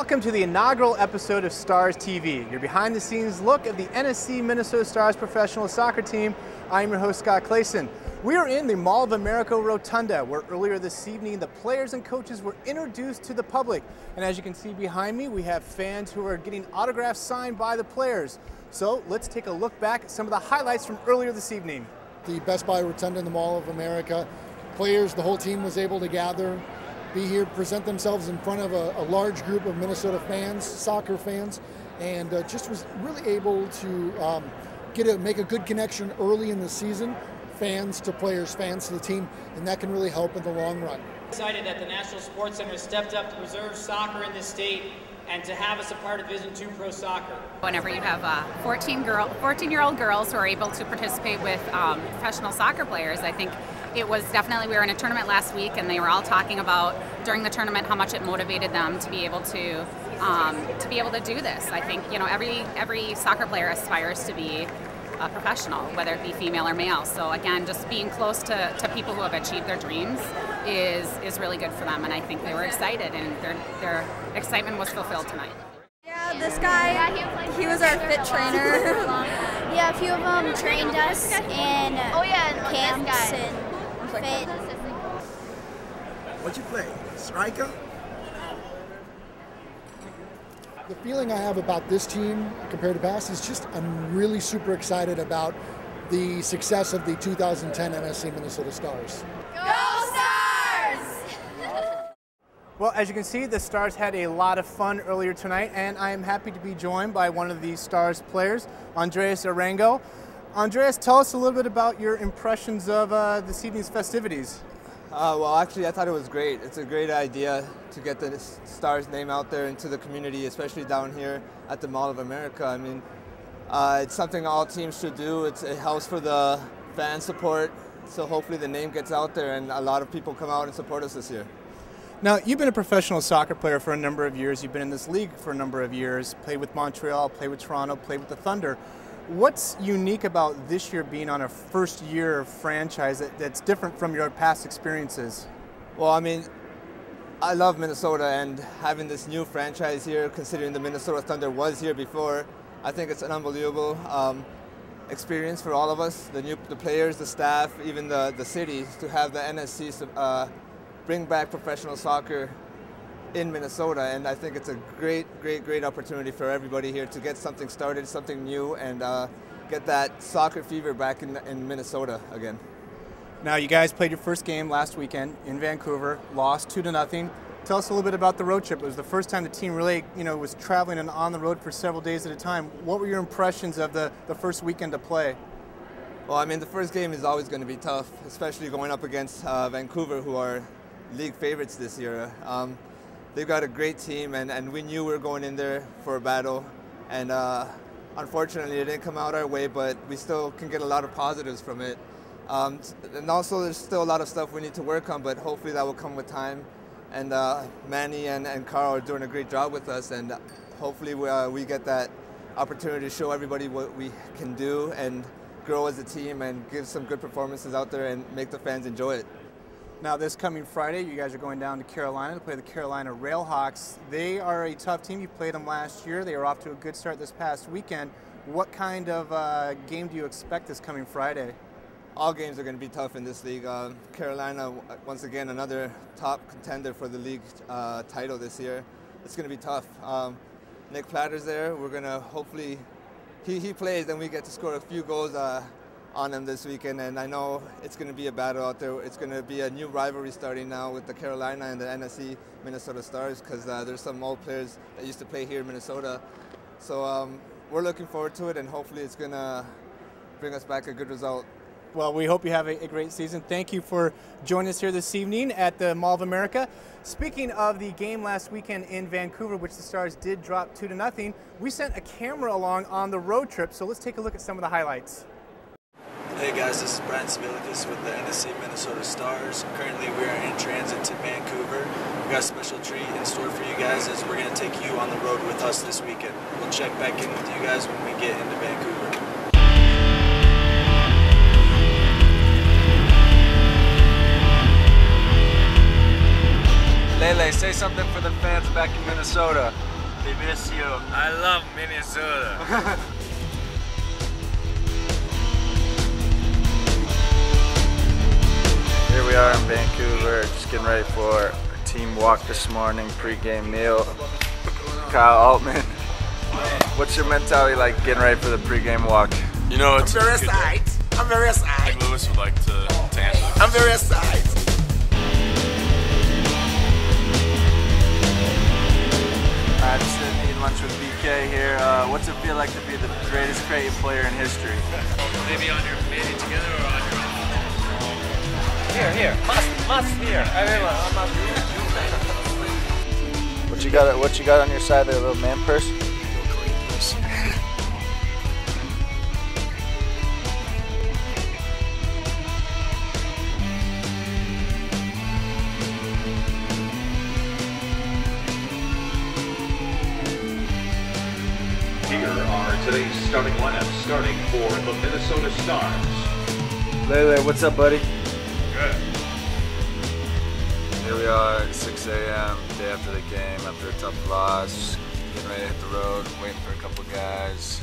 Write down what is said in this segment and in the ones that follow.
Welcome to the inaugural episode of Stars TV, your behind-the-scenes look at the NSC Minnesota Stars professional soccer team. I'm your host, Scott Clayson. We are in the Mall of America Rotunda, where earlier this evening the players and coaches were introduced to the public. And as you can see behind me, we have fans who are getting autographs signed by the players. So let's take a look back at some of the highlights from earlier this evening. The Best Buy Rotunda in the Mall of America. Players, the whole team was able to gather, be here, present themselves in front of a large group of Minnesota fans, soccer fans, and just was really able to make a good connection early in the season, fans to players, fans to the team, and that can really help in the long run. Excited that the National Sports Center stepped up to preserve soccer in this state and to have us a part of Vision 2 Pro Soccer. Whenever you have 14-year-old girls who are able to participate with professional soccer players, I think it was definitely, we were in a tournament last week and they were all talking about during the tournament how much it motivated them to be able to do this. I think, you know, every soccer player aspires to be a professional, whether it be female or male. So again, just being close to people who have achieved their dreams is really good for them, and I think they were excited, and their excitement was fulfilled tonight. Yeah, this guy, he was our fit trainer. Yeah, a few of them trained us in camps and fit. What'd you play? Striker? The feeling I have about this team compared to past is just I'm really super excited about the success of the 2010 NSC Minnesota Stars. Go Stars! Well, as you can see, the Stars had a lot of fun earlier tonight, and I am happy to be joined by one of these Stars players, Andreas Arango. Andreas, tell us a little bit about your impressions of this evening's festivities. Well, actually, I thought it was great. It's a great idea to get the Stars name out there into the community, especially down here at the Mall of America. I mean, it's something all teams should do. It helps for the fan support, so hopefully the name gets out there and a lot of people come out and support us this year. Now, you've been a professional soccer player for a number of years. You've been in this league for a number of years, played with Montreal, played with Toronto, played with the Thunder. What's unique about this year being on a first-year franchise that's different from your past experiences? Well, I mean, I love Minnesota, and having this new franchise here, considering the Minnesota Thunder was here before, I think it's an unbelievable experience for all of us, the players, the staff, even the city, to have the NSC bring back professional soccer in Minnesota, and I think it's a great opportunity for everybody here to get something started, something new, and get that soccer fever back in Minnesota again. Now, you guys played your first game last weekend in Vancouver, lost 2-0. Tell us a little bit about the road trip. It was the first time the team really, was traveling and on the road for several days at a time. What were your impressions of the first weekend to play? Well, I mean, the first game is always going to be tough, especially going up against Vancouver, who are league favorites this year. They've got a great team, and we knew we were going in there for a battle, and unfortunately it didn't come out our way, but we still can get a lot of positives from it. And also there's still a lot of stuff we need to work on, but hopefully that will come with time. And Manny and Carl are doing a great job with us, and hopefully we get that opportunity to show everybody what we can do and grow as a team and give some good performances out there and make the fans enjoy it. Now, this coming Friday, you guys are going down to Carolina to play the Carolina Railhawks. They are a tough team. You played them last year. They were off to a good start this past weekend. What kind of game do you expect this coming Friday? All games are going to be tough in this league. Carolina, once again, another top contender for the league title this year. It's going to be tough. Nick Platter's there. We're going to hopefully, he plays, then we get to score a few goals on him this weekend, and I know it's going to be a battle out there. It's going to be a new rivalry starting now with the Carolina and the NSC Minnesota Stars, because there's some old players that used to play here in Minnesota. So we're looking forward to it, and hopefully it's going to bring us back a good result. Well, we hope you have a great season. Thank you for joining us here this evening at the Mall of America. Speaking of the game last weekend in Vancouver, which the Stars did drop 2-0, we sent a camera along on the road trip, so let's take a look at some of the highlights. Hey guys, this is Brian Similikis with the NSC Minnesota Stars. Currently we are in transit to Vancouver. We got a special treat in store for you guys as we're going to take you on the road with us this weekend. We'll check back in with you guys when we get into Vancouver. Lele, say something for the fans back in Minnesota. They miss you. I love Minnesota. Here we are in Vancouver, just getting ready for a team walk this morning, pre-game meal. Kyle Altman, what's your mentality like getting ready for the pre-game walk? You know, it's I'm very excited. I'm very excited. I think Lewis would like to answer. I'm very excited. I'm just eating lunch with BK here. What's it feel like to be the greatest Creighton player in history? Maybe on your maybe together or on your own? Here. Must here. What you got on your side there, little man purse? Here are today's starting lineups, starting for the Minnesota Stars. Lele, what's up, buddy? Good. Here we are at 6 a.m., day after the game, after a tough loss, getting ready to hit the road, waiting for a couple guys.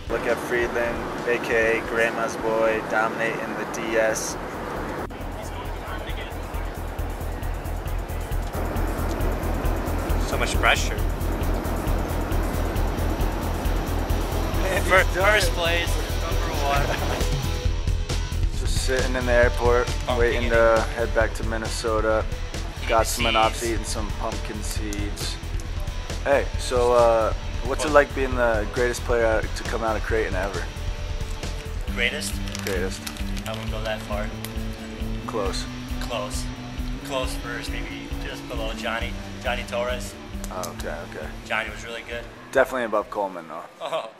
Look at Friedland, aka Grandma's Boy, dominating the DS. So much pressure. First place, #1. Just sitting in the airport, waiting to head back to Minnesota. Got some monops, eating some pumpkin seeds. Hey, so what's it like being the greatest player to come out of Creighton ever? Greatest? Greatest. I wouldn't go that far. Close. Close first, maybe just below Johnny Torres. Oh, okay. Johnny was really good. Definitely above Coleman, though. Oh.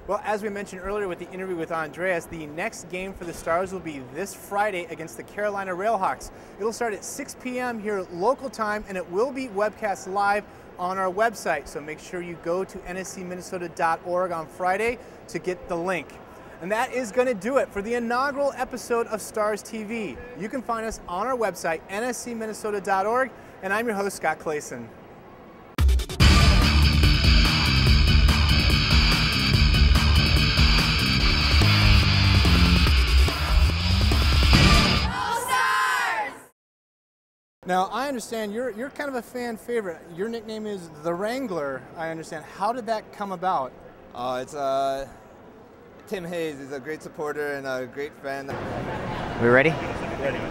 Well, as we mentioned earlier with the interview with Andreas, the next game for the Stars will be this Friday against the Carolina Railhawks. It'll start at 6 p.m. here local time, and it will be webcast live on our website. So make sure you go to nscminnesota.org on Friday to get the link. And that is going to do it for the inaugural episode of Stars TV. You can find us on our website, nscminnesota.org, and I'm your host, Scott Clayson. Now, I understand you're kind of a fan favorite. Your nickname is The Wrangler, I understand. How did that come about? It's Tim Hayes. He's a great supporter and a great fan. We ready? Ready.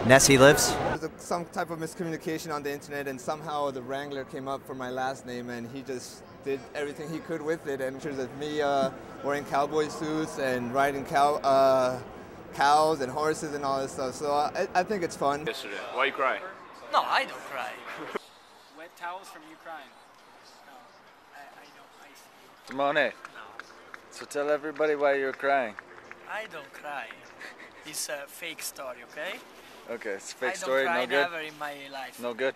Nessie lives? There's some type of miscommunication on the internet, and somehow The Wrangler came up for my last name, and he just did everything he could with it. And pictures of me wearing cowboy suits and riding cows and horses and all this stuff. So I think it's fun. Yesterday. Why you crying? No, I don't cry. Wet towels from you crying. No, I know. I see. Simone, so tell everybody why you're crying. I don't cry. It's a fake story, okay? Okay, it's a fake story, no good? I don't cry never in my life. No good?